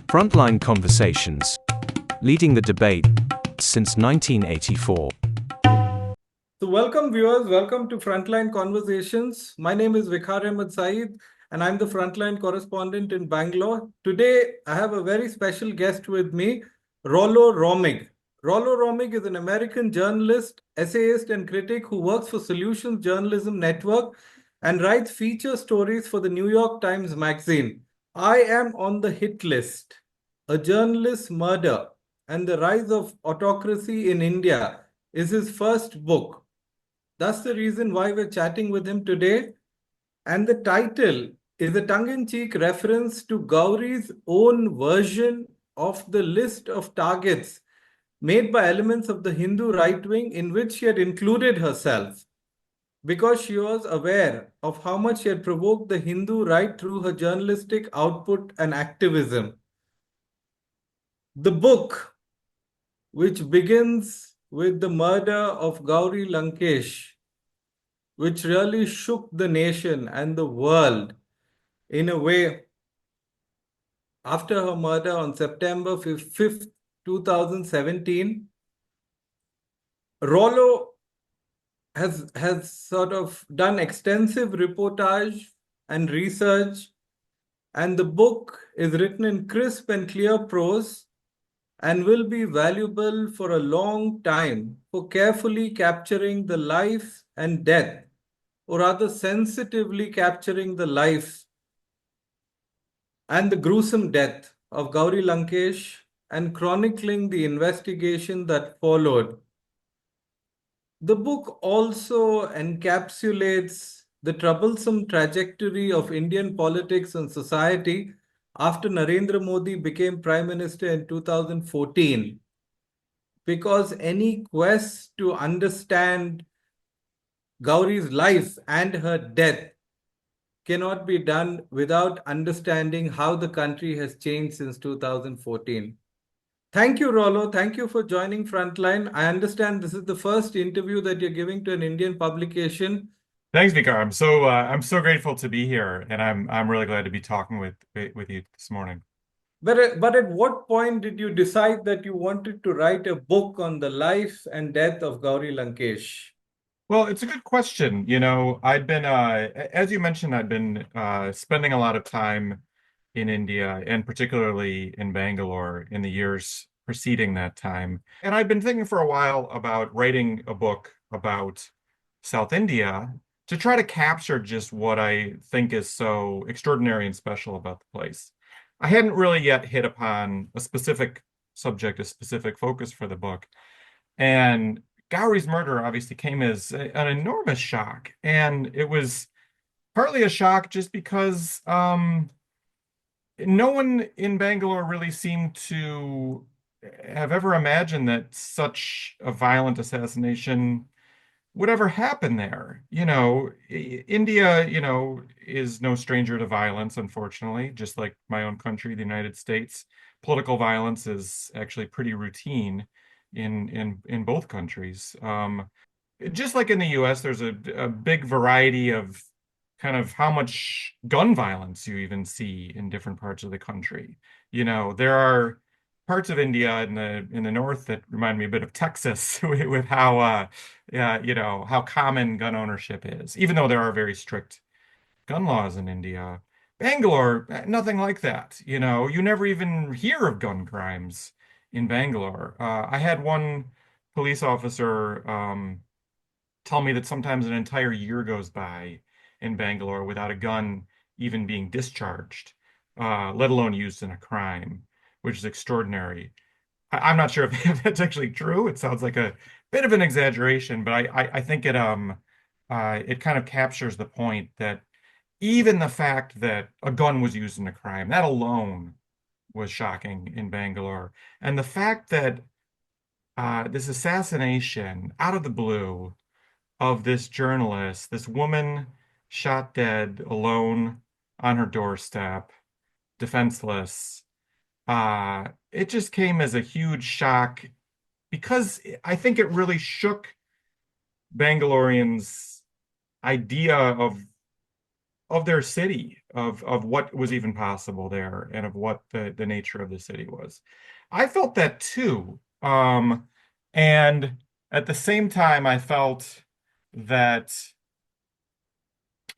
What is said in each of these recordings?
Frontline Conversations, leading the debate since 1984. So welcome viewers, welcome to Frontline Conversations. My name is Vikhar Ahmed Saeed and I'm the Frontline correspondent in Bangalore. Today I have a very special guest with me, Rollo Romig. Rollo Romig is an American journalist, essayist and critic who works for Solutions Journalism Network and writes feature stories for the New York Times Magazine. I Am on the Hit List, A Journalist's Murder and the Rise of Autocracy in India is his first book. That's the reason why we're chatting with him today. And the title is a tongue-in-cheek reference to Gauri's own version of the list of targets made by elements of the Hindu right wing in which she had included herself because she was aware of how much she had provoked the Hindu right through her journalistic output and activism. The book, which begins with the murder of Gauri Lankesh, which really shook the nation and the world in a way after her murder on September 5th, 2017. Rollo has sort of done extensive reportage and research, and the book is written in crisp and clear prose and will be valuable for a long time for carefully capturing the life and death, or rather sensitively capturing the life and the gruesome death of Gauri Lankesh and chronicling the investigation that followed. The book also encapsulates the troublesome trajectory of Indian politics and society after Narendra Modi became Prime Minister in 2014, because any quest to understand Gauri's life and her death cannot be done without understanding how the country has changed since 2014. Thank you, Rollo. Thank you for joining Frontline. I understand this is the first interview that you're giving to an Indian publication. Thanks, Vikar. I'm so grateful to be here, and I'm really glad to be talking with you this morning. But at what point did you decide that you wanted to write a book on the life and death of Gauri Lankesh? Well, it's a good question. I'd been, as you mentioned, I'd been spending a lot of time in India, and particularly in Bangalore in the years preceding that time. And I'd been thinking for a while about writing a book about South India to try to capture just what I think is so extraordinary and special about the place. I hadn't really yet hit upon a specific subject, a specific focus for the book. And Gauri's murder obviously came as an enormous shock. And it was partly a shock just because no one in Bangalore really seemed to have ever imagined that such a violent assassination would ever happen there. India, is no stranger to violence, unfortunately, just like my own country, the United States. Political violence is actually pretty routine in both countries. Just like in the US, there's a big variety of kind of how much gun violence you even see in different parts of the country. There are parts of India in the north that remind me a bit of Texas with how yeah, how common gun ownership is, even though there are very strict gun laws in India. Bangalore, nothing like that. You never even hear of gun crimes in Bangalore. I had one police officer tell me that sometimes an entire year goes by in Bangalore without a gun even being discharged, let alone used in a crime, which is extraordinary. I'm not sure if, if that's actually true. It sounds like a bit of an exaggeration, but I think it kind of captures the point that even the fact that a gun was used in a crime, that alone was shocking in Bangalore. And the fact that this assassination out of the blue of this journalist, this woman shot dead alone on her doorstep, defenseless, it just came as a huge shock because I think it really shook Bangaloreans' idea of their city, of what was even possible there and of what the nature of the city was. I felt that too. And at the same time, I felt that,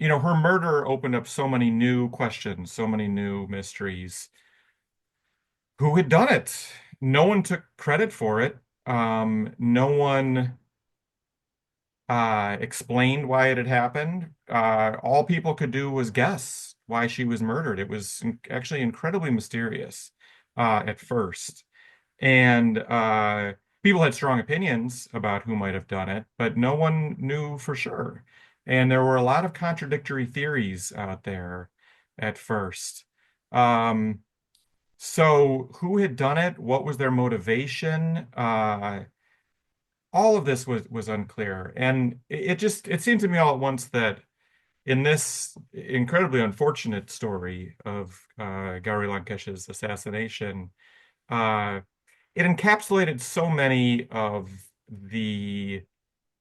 her murder opened up so many new questions, so many new mysteries. Who had done it? No one took credit for it. No one explained why it had happened. All people could do was guess why she was murdered. It was actually incredibly mysterious at first. And people had strong opinions about who might have done it, but no one knew for sure. And there were a lot of contradictory theories out there at first. Um, so who had done it? What was their motivation? All of this was unclear. And it seemed to me all at once that in this incredibly unfortunate story of Gauri Lankesh's assassination, uh, it encapsulated so many of the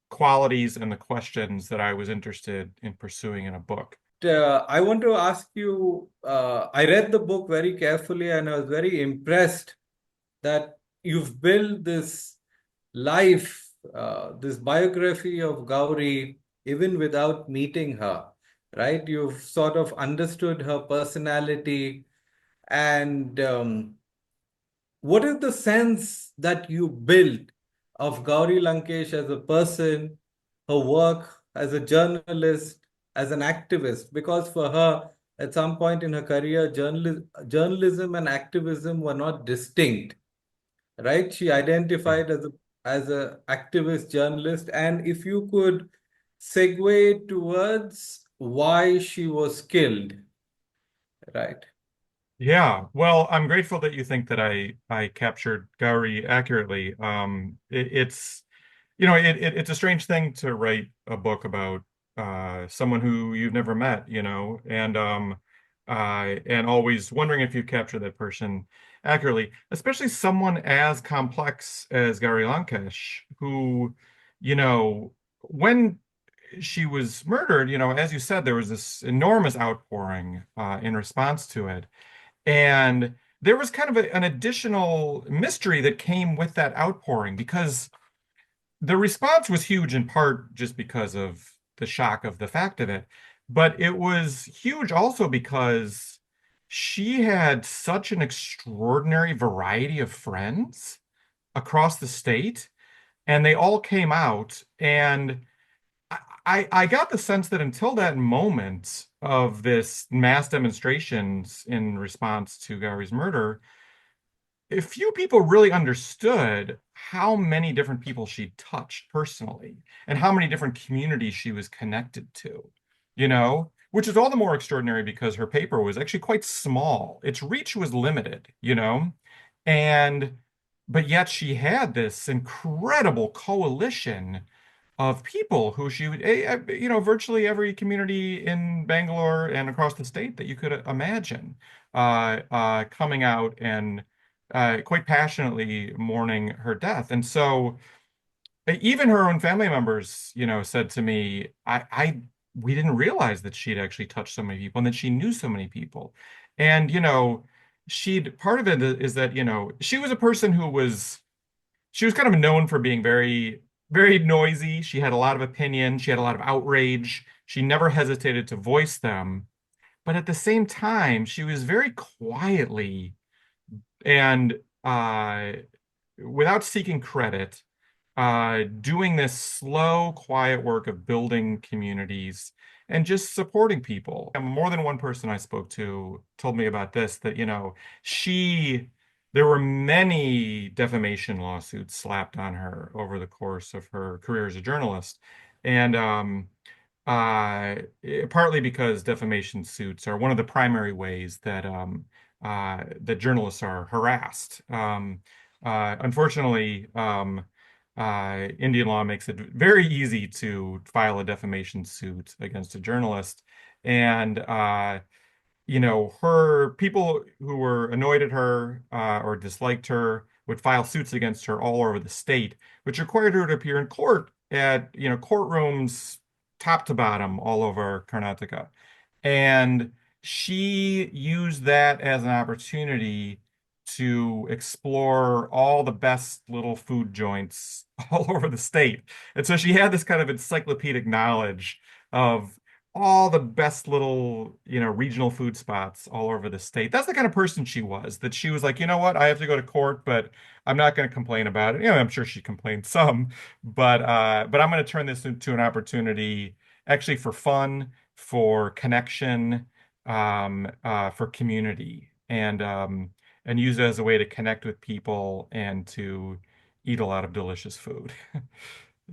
qualities and the questions that I was interested in pursuing in a book. I want to ask you, I read the book very carefully and I was very impressed that you've built this life, this biography of Gauri, even without meeting her, right? You've sort of understood her personality. And what is the sense that you built of Gauri Lankesh as a person, her work as a journalist, as an activist? Because for her, at some point in her career, journalism and activism were not distinct, right? She identified as a activist journalist. And if you could segue towards why she was killed, right? Yeah, well, I'm grateful that you think that I captured Gauri accurately. It's it's a strange thing to write a book about someone who you've never met, and always wondering if you capture that person accurately, especially someone as complex as Gauri Lankesh, who, when she was murdered, as you said, there was this enormous outpouring in response to it. And there was kind of an additional mystery that came with that outpouring because the response was huge in part just because of the shock of the fact of it. But it was huge also because she had such an extraordinary variety of friends across the state, and they all came out. And I got the sense that until that moment of this mass demonstrations in response to Gauri's murder, a few people really understood how many different people she touched personally and how many different communities she was connected to, which is all the more extraordinary because her paper was actually quite small. Its reach was limited, and but yet she had this incredible coalition of people who she would, virtually every community in Bangalore and across the state that you could imagine, coming out and quite passionately mourning her death. And so even her own family members, said to me, we didn't realize that she'd actually touched so many people and that she knew so many people. And, part of it is that, she was a person she was kind of known for being very, very noisy. She had a lot of opinion. She had a lot of outrage. She never hesitated to voice them. But at the same time, she was very quietly and without seeking credit, doing this slow, quiet work of building communities and just supporting people. And more than one person I spoke to told me about this, that, there were many defamation lawsuits slapped on her over the course of her career as a journalist. And partly because defamation suits are one of the primary ways that journalists are harassed. Unfortunately, Indian law makes it very easy to file a defamation suit against a journalist. And her people who were annoyed at her or disliked her would file suits against her all over the state, which required her to appear in court at, courtrooms top to bottom all over Karnataka. And she used that as an opportunity to explore all the best little food joints all over the state. And so she had this kind of encyclopedic knowledge of all the best little, regional food spots all over the state. That's the kind of person she was, that she was like, you know what, I have to go to court, but I'm not going to complain about it. I'm sure she complained some, but I'm going to turn this into an opportunity actually for fun, for connection, for community, and use it as a way to connect with people and to eat a lot of delicious food.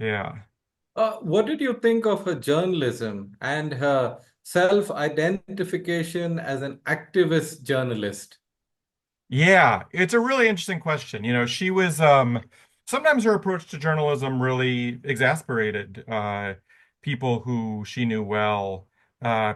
Yeah. What did you think of her journalism and her self-identification as an activist journalist? Yeah, it's a really interesting question. She was sometimes her approach to journalism really exasperated people who she knew well,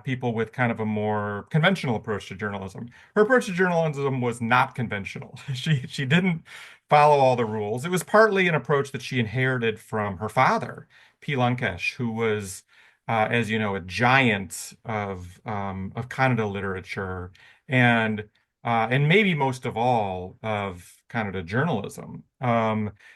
people with kind of a more conventional approach to journalism. Her approach to journalism was not conventional. She didn't follow all the rules. It was partly an approach that she inherited from her father, P. Lankesh, who was as you know, a giant of Kannada literature and maybe most of all of Kannada journalism.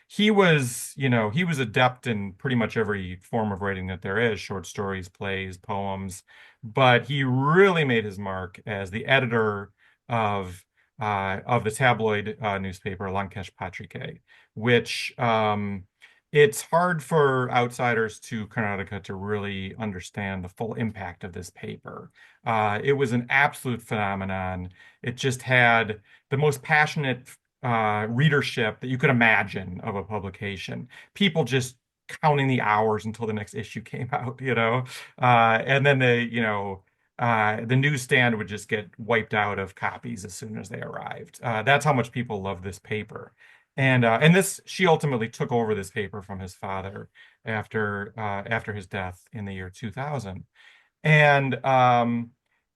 He was adept in pretty much every form of writing that there is, short stories, plays, poems, but he really made his mark as the editor of the tabloid newspaper Lankesh Patrike, which it's hard for outsiders to Karnataka to really understand the full impact of this paper. It was an absolute phenomenon. It just had the most passionate readership that you could imagine of a publication. People just counting the hours until the next issue came out, and then the newsstand would just get wiped out of copies as soon as they arrived. That's how much people love this paper. And this she ultimately took over this paper from his father after his death in the year 2000. And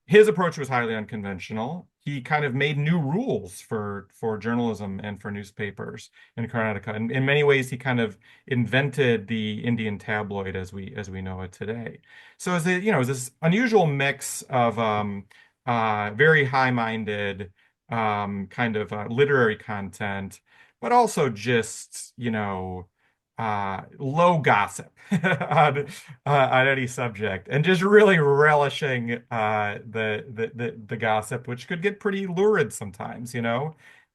his approach was highly unconventional. He kind of made new rules for journalism and for newspapers in Karnataka. And in many ways, he kind of invented the Indian tabloid as we know it today. So it's this unusual mix of very high-minded kind of literary content, but also just low gossip on any subject, and just really relishing the gossip, which could get pretty lurid sometimes,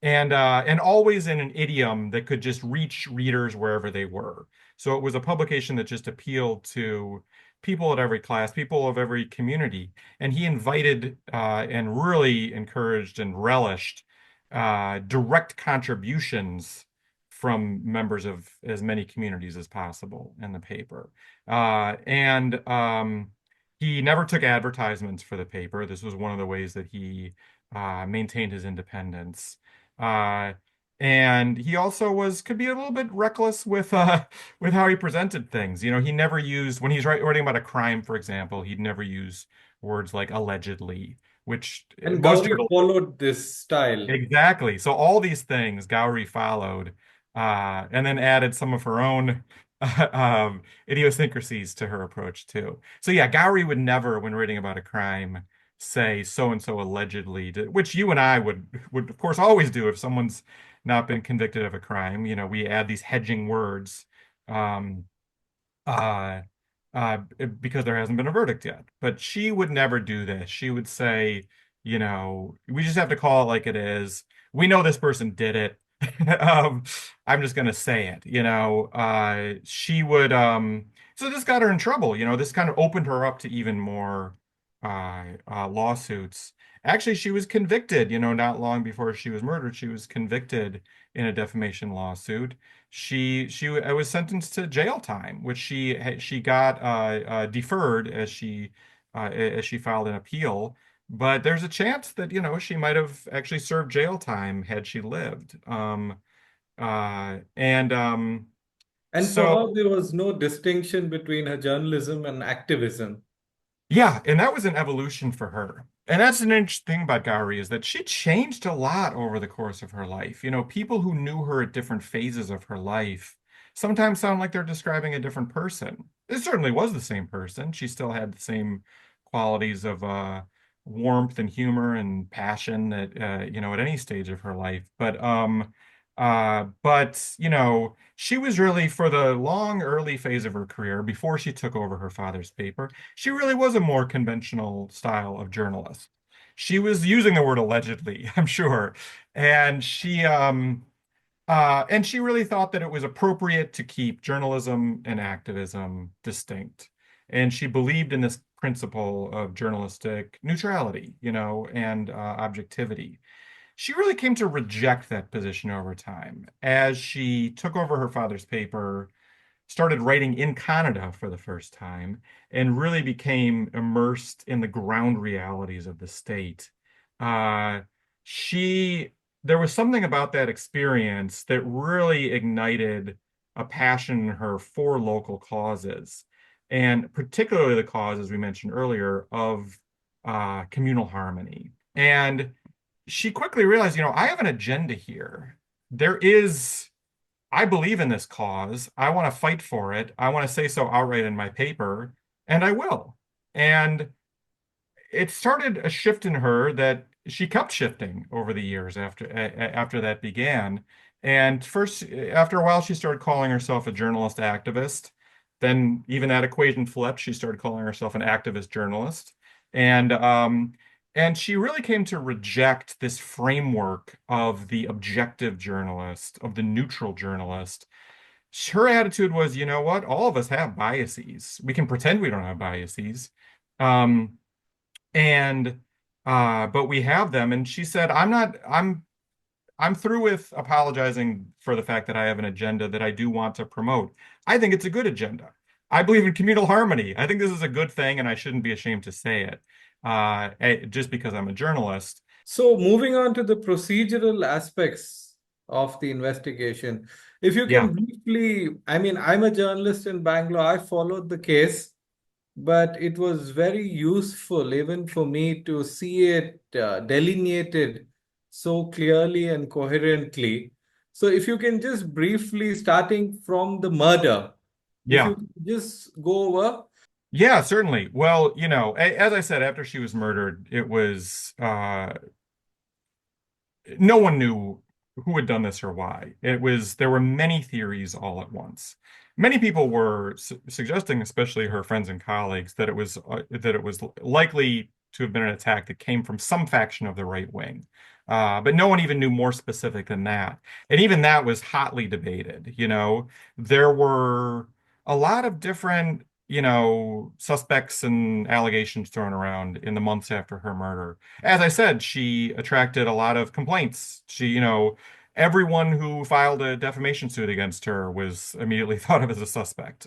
and always in an idiom that could just reach readers wherever they were. So it was a publication that just appealed to people at every class, people of every community, and he invited and really encouraged and relished direct contributions from members of as many communities as possible in the paper. And he never took advertisements for the paper. This was one of the ways that he maintained his independence. Uh, and he also could be a little bit reckless with how he presented things. He never used, when he's writing about a crime, for example, he'd never use words like allegedly, which And most Gauri journalists. followed this style. Exactly. So all these things Gauri followed, and then added some of her own idiosyncrasies to her approach too. So yeah, Gauri would never, when writing about a crime, say so and so allegedly, which you and I would of course always do if someone's not been convicted of a crime. We add these hedging words. Um, uh, uh, because there hasn't been a verdict yet. But she would never do this. She would say, we just have to call it like it is. We know this person did it. Um, I'm just going to say it, she would, so this got her in trouble, this kind of opened her up to even more lawsuits. Actually, she was convicted, not long before she was murdered. She was convicted in a defamation lawsuit. She was sentenced to jail time, which she got deferred as she filed an appeal. But there's a chance that she might have actually served jail time had she lived. And And for so her, there was no distinction between her journalism and activism. Yeah, and that was an evolution for her. And that's an interesting thing about Gauri is that she changed a lot over the course of her life. People who knew her at different phases of her life sometimes sound like they're describing a different person. It certainly was the same person. She still had the same qualities warmth and humor and passion that at any stage of her life. But she was really, for the long early phase of her career before she took over her father's paper, she really was a more conventional style of journalist. She was using the word allegedly, I'm sure, and she really thought that it was appropriate to keep journalism and activism distinct. And she believed in this principle of journalistic neutrality, and objectivity. She really came to reject that position over time as she took over her father's paper, started writing in Canada for the first time, and really became immersed in the ground realities of the state. Uh, she, there was something about that experience that really ignited a passion in her for local causes, and particularly the cause, as we mentioned earlier, of communal harmony. And she quickly realized, I have an agenda here. There is I believe in this cause. I want to fight for it. I want to say so outright in my paper, and I will. And it started a shift in her that she kept shifting over the years after that began. And first, after a while, she started calling herself a journalist activist. Then even that equation flipped. She started calling herself an activist journalist. And and she really came to reject this framework of the objective journalist, of the neutral journalist. Her attitude was, you know what? All of us have biases. We can pretend we don't have biases. Um, and but we have them. And she said, I'm through with apologizing for the fact that I have an agenda that I do want to promote. I think it's a good agenda. I believe in communal harmony. I think this is a good thing, and I shouldn't be ashamed to say it, just because I'm a journalist. So, moving on to the procedural aspects of the investigation, if you Yeah, can briefly, I mean, I'm a journalist in Bangalore, I followed the case, but it was very useful even for me to see it delineated so clearly and coherently. So, if you can just briefly, starting from the murder, if yeah. you could just go over. Yeah, certainly. Well, as I said, after she was murdered, it was no one knew who had done this or why. There were many theories all at once. Many people were suggesting, especially her friends and colleagues, that it was likely to have been an attack that came from some faction of the right wing. But no one even knew more specific than that. And even that was hotly debated. There were a lot of different, suspects and allegations thrown around in the months after her murder. As I said, she attracted a lot of complaints. Everyone who filed a defamation suit against her was immediately thought of as a suspect.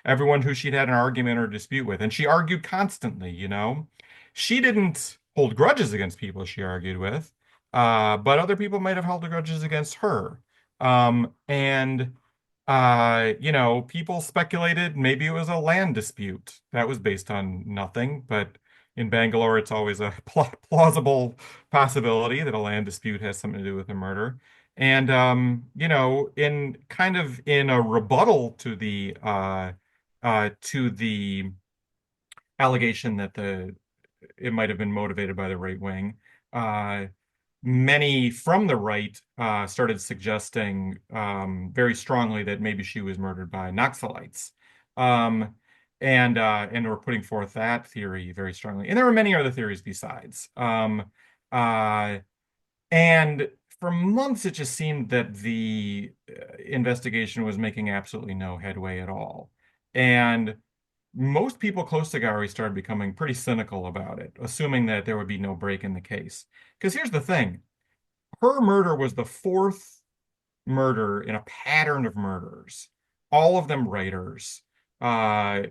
Everyone who she'd had an argument or dispute with, and she argued constantly. She didn't hold grudges against people she argued with, but other people might have held grudges against her. And people speculated maybe it was a land dispute that was based on nothing, but in Bangalore, it's always a plausible possibility that a land dispute has something to do with a murder. And in a rebuttal to the allegation that the it might have been motivated by the right wing, uh, many from the right started suggesting very strongly that maybe she was murdered by Naxalites. Um, and were putting forth that theory very strongly. And there were many other theories besides. Uh, and for months, it just seemed that the investigation was making absolutely no headway at all. And most people close to Gauri started becoming pretty cynical about it, assuming that there would be no break in the case. Because here's the thing, her murder was the fourth murder in a pattern of murders, all of them writers. The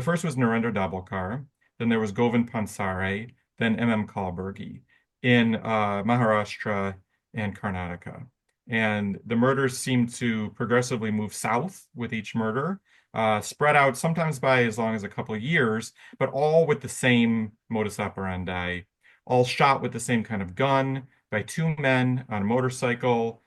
first was Narendra Dabholkar, then there was Govind Pansare, then M.M. Kalburgi in Maharashtra and Karnataka. And the murders seemed to progressively move south with each murder, spread out sometimes by as long as a couple of years, but all with the same modus operandi, all shot with the same kind of gun by two men on a motorcycle.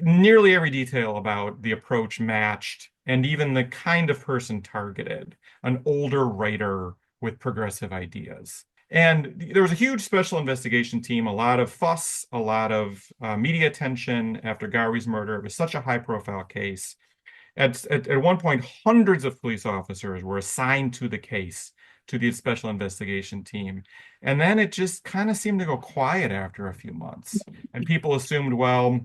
Nearly every detail about the approach matched, and even the kind of person targeted. An older writer with progressive ideas. And there was a huge special investigation team, a lot of fuss, a lot of media attention after Gauri's murder. It was such a high-profile case. At one point, hundreds of police officers were assigned to the case, to the special investigation team. And then it just kind of seemed to go quiet after a few months. And people assumed, well,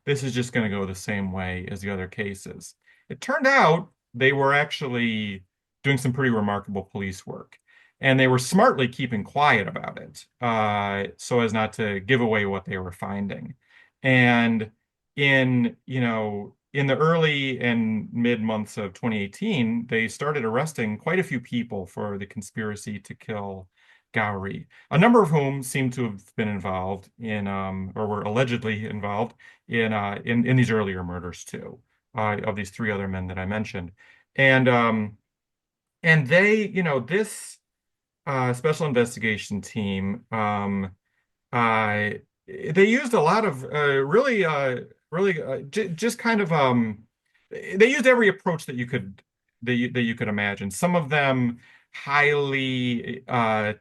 this is just going to go the same way as the other cases. It turned out they were actually doing some pretty remarkable police work. And they were smartly keeping quiet about it, so as not to give away what they were finding. And in the early and mid months of 2018, they started arresting quite a few people for the conspiracy to kill Gauri, a number of whom seem to have been involved in, or were allegedly involved in these earlier murders too, of these three other men that I mentioned. And they, this special investigation team, uh, they used a lot of just kind of they used every approach that you could imagine. Some of them highly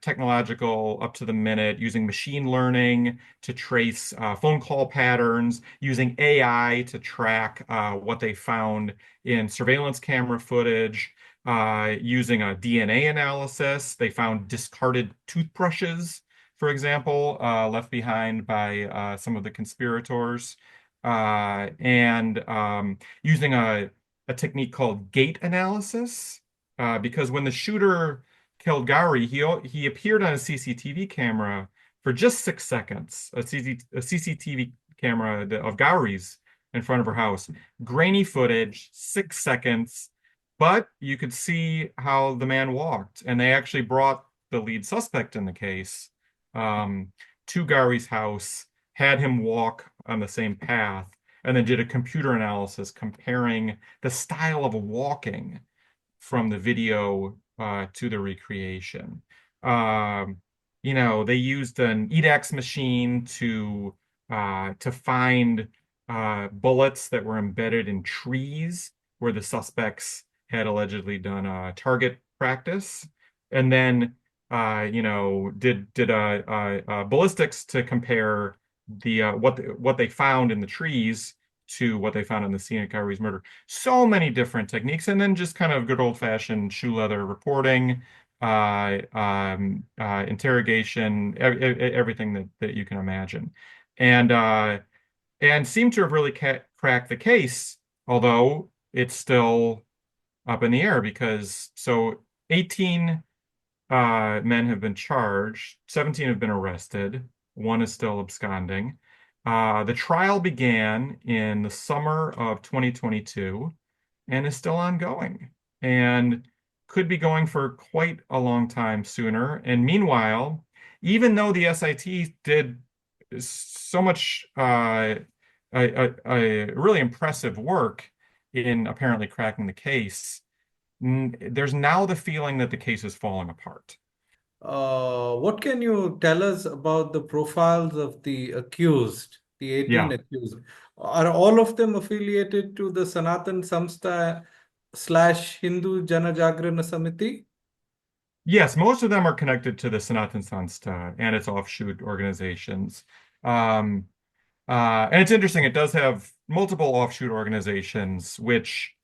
technological, up to the minute, using machine learning to trace phone call patterns, using AI to track what they found in surveillance camera footage, using a DNA analysis. They found discarded toothbrushes, for example, left behind by some of the conspirators, and using a technique called gait analysis, because when the shooter killed Gauri, he appeared on a CCTV camera for just 6 seconds, a CCTV camera of Gauri's in front of her house. Grainy footage, 6 seconds, but you could see how the man walked, and they actually brought the lead suspect in the case to Gauri's house, had him walk on the same path, and then did a computer analysis comparing the style of walking from the video to the recreation. They used an EDAX machine to find bullets that were embedded in trees where the suspects had allegedly done target practice, and then did ballistics to compare what they found in the trees to what they found in the scene of Kyrie's murder. So many different techniques, and then just kind of good old-fashioned shoe leather reporting, interrogation, everything that you can imagine, and seem to have really cracked the case, although it's still up in the air because 18 men have been charged, 17 have been arrested, one is still absconding. The trial began in the summer of 2022 and is still ongoing and could be going for quite a long time sooner. And meanwhile, even though the SIT did so much really impressive work in apparently cracking the case, there's now the feeling that the case is falling apart. What can you tell us about the profiles of the accused, the 18 Yeah. accused? Are all of them affiliated to the Sanatan Samstha / Hindu Janajagrana Samiti? Yes, most of them are connected to the Sanatan Samstha and its offshoot organizations. Um, and it's interesting, it does have multiple offshoot organizations, which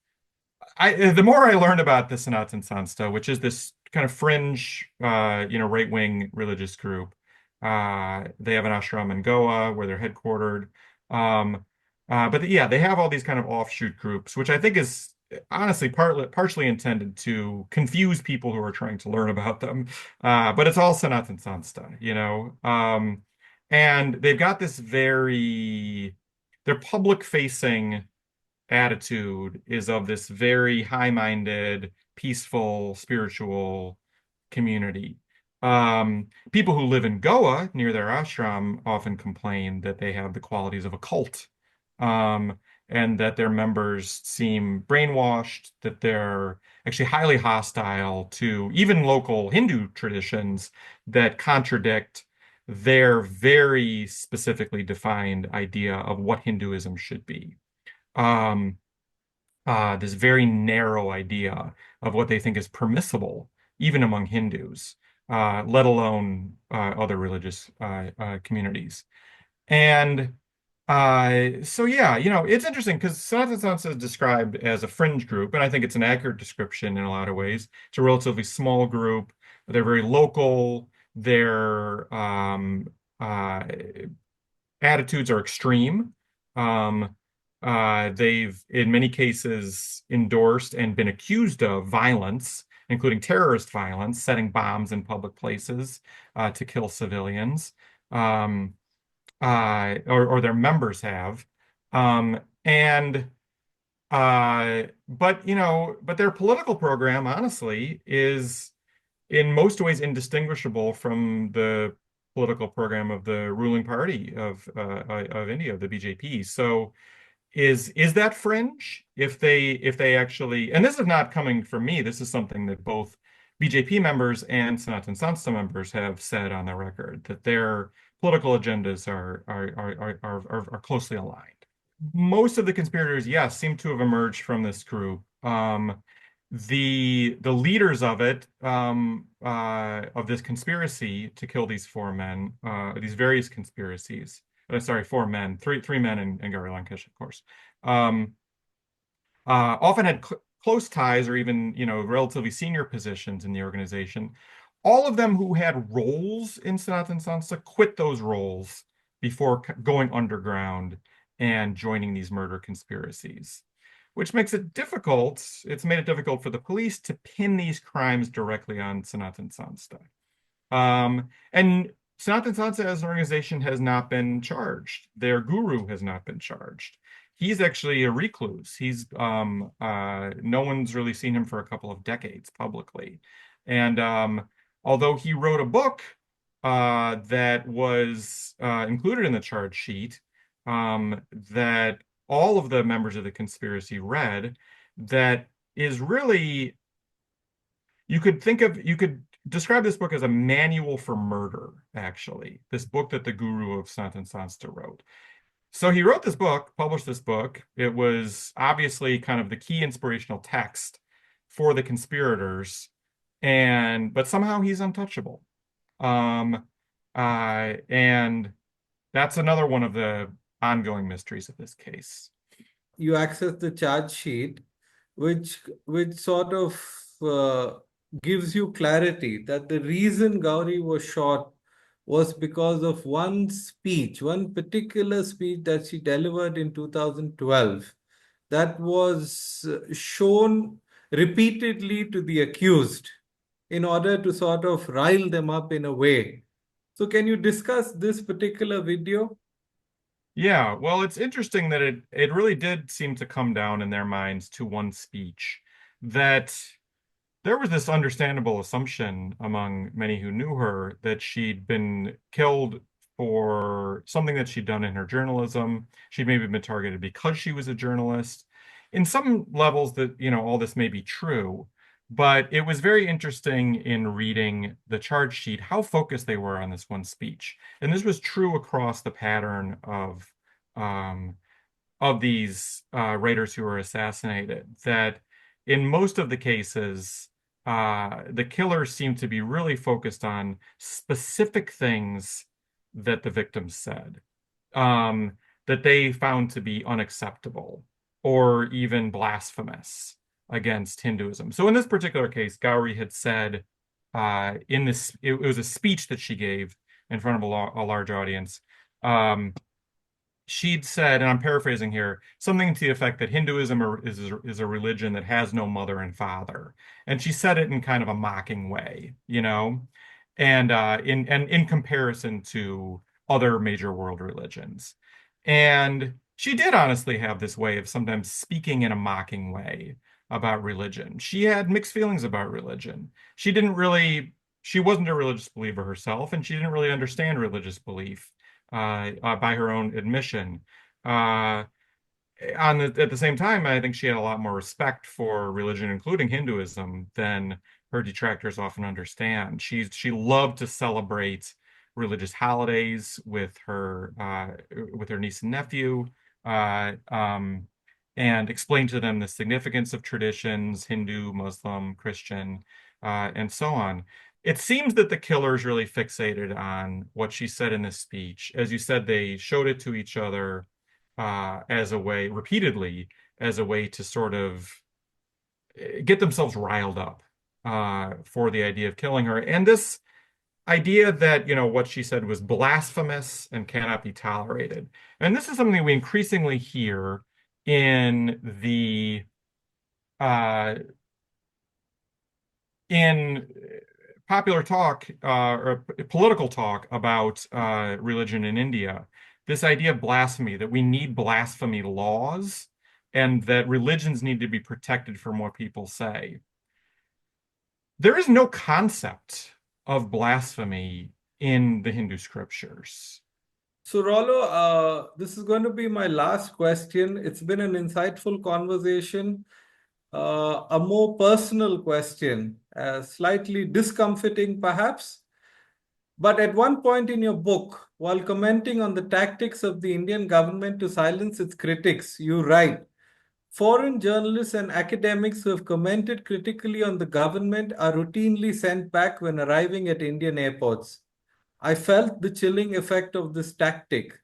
the more I learned about the Sanatan Samstha, which is this kind of fringe, right-wing religious group, they have an ashram in Goa where they're headquartered. But they have all these kind of offshoot groups, which I think is honestly partially intended to confuse people who are trying to learn about them. But it's all Sanatan Samstha. And they've got this their public-facing attitude is of this very high-minded, peaceful, spiritual community. People who live in Goa near their ashram often complain that they have the qualities of a cult, and that their members seem brainwashed, that they're actually highly hostile to even local Hindu traditions that contradict their very specifically defined idea of what Hinduism should be. This very narrow idea of what they think is permissible even among Hindus, let alone other religious communities. And so yeah, it's interesting because Sanatana Sansa is described as a fringe group, and I think it's an accurate description in a lot of ways. It's a relatively small group. They're very local. Their uh, attitudes are extreme. Um, they've, in many cases, endorsed and been accused of violence, including terrorist violence, setting bombs in public places to kill civilians. Um, or their members have. And but their political program, honestly, is in most ways indistinguishable from the political program of the ruling party of India, the BJP. So is that fringe? If they actually, and this is not coming from me, this is something that both BJP members and Sanatan Sansta members have said on the record that their political agendas are closely aligned. Most of the conspirators, yes, seem to have emerged from this group. The leaders of it, of this conspiracy to kill these four men, these various conspiracies, sorry, four men, three men and Gauri Lankesh, of course, um, often had close ties or even, relatively senior positions in the organization. All of them who had roles in Sanatan Sansa quit those roles before going underground and joining these murder conspiracies, which makes it difficult. It's made it difficult for the police to pin these crimes directly on Sanatan Sansta. And Sanatan Sansa as an organization has not been charged. Their guru has not been charged. He's actually a recluse. No one's really seen him for a couple of decades publicly. And although he wrote a book that was included in the charge sheet, that all of the members of the conspiracy read, that is really, you could describe this book as a manual for murder, actually. This book that the guru of Sanatan Sansta wrote. So he wrote this book, published this book. It was obviously kind of the key inspirational text for the conspirators, but somehow he's untouchable. And that's another one of the ongoing mysteries of this case. You access the charge sheet, which sort of gives you clarity that the reason Gauri was shot was because of one speech, one particular speech that she delivered in 2012 that was shown repeatedly to the accused in order to sort of rile them up in a way. So can you discuss this particular video? Yeah, well, it's interesting that it really did seem to come down in their minds to one speech, that there was this understandable assumption among many who knew her that she'd been killed for something that she'd done in her journalism. She'd maybe been targeted because she was a journalist. In some levels that, all this may be true, but it was very interesting in reading the charge sheet how focused they were on this one speech. And this was true across the pattern um, of these writers who were assassinated, that in most of the cases, the killers seem to be really focused on specific things that the victims said, that they found to be unacceptable or even blasphemous against Hinduism. So in this particular case, Gauri had said it was a speech that she gave in front of a large audience. She'd said, and I'm paraphrasing here, something to the effect that Hinduism is a religion that has no mother and father. And she said it in kind of a mocking way, and in comparison to other major world religions. And she did honestly have this way of sometimes speaking in a mocking way about religion. She had mixed feelings about religion. She wasn't a religious believer herself, and she didn't really understand religious belief by her own admission. At the same time, I think she had a lot more respect for religion, including Hinduism, than her detractors often understand. She loved to celebrate religious holidays with her niece and nephew, and explain to them the significance of traditions, Hindu, Muslim, Christian. and so on. It seems that the killers really fixated on what she said in this speech. As you said, they showed it to each other as a way, repeatedly, as a way to sort of get themselves riled up for the idea of killing her. And this idea that, what she said was blasphemous and cannot be tolerated. And this is something we increasingly hear in the in popular talk or political talk about religion in India. This idea of blasphemy, that we need blasphemy laws and that religions need to be protected from what people say. There is no concept of blasphemy in the Hindu scriptures. So, Rollo, this is going to be my last question. It's been an insightful conversation. A more personal question, slightly discomforting perhaps. But at one point in your book, while commenting on the tactics of the Indian government to silence its critics, you write, foreign journalists and academics who have commented critically on the government are routinely sent back when arriving at Indian airports. I felt the chilling effect of this tactic.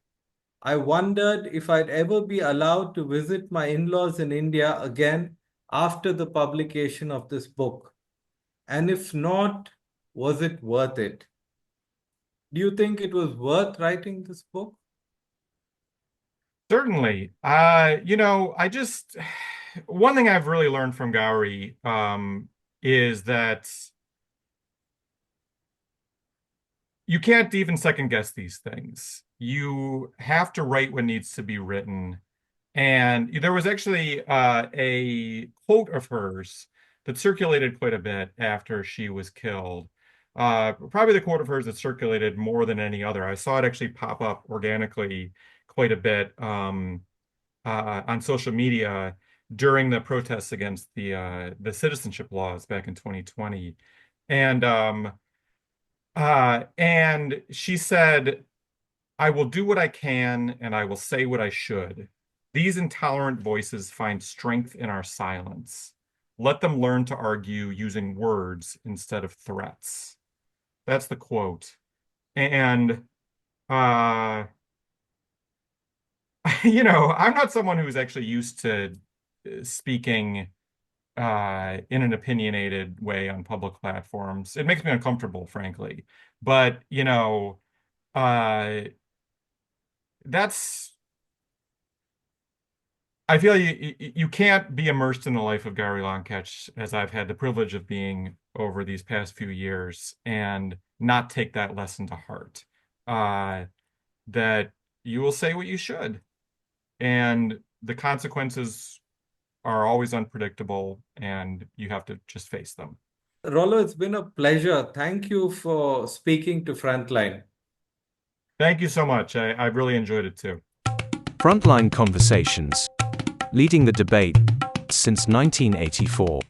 I wondered if I'd ever be allowed to visit my in-laws in India again after the publication of this book. And if not, was it worth it? Do you think it was worth writing this book? Certainly. One thing I've really learned from Gauri is that you can't even second guess these things. You have to write what needs to be written. And there was actually a quote of hers that circulated quite a bit after she was killed. Probably the quote of hers that circulated more than any other. I saw it actually pop up organically quite a bit on social media during the protests against the citizenship laws back in 2020. And she said, "I will do what I can and I will say what I should. These intolerant voices find strength in our silence. Let them learn to argue using words instead of threats." That's the quote. And I'm not someone who's actually used to speaking in an opinionated way on public platforms. It makes me uncomfortable, frankly. But, that's I feel you can't be immersed in the life of Gauri Lankesh, as I've had the privilege of being over these past few years, and not take that lesson to heart. That you will say what you should, and the consequences are always unpredictable, and you have to just face them. Rollo, it's been a pleasure. Thank you for speaking to Frontline. Thank you so much. I really enjoyed it too. Frontline Conversations. Leading the debate since 1984.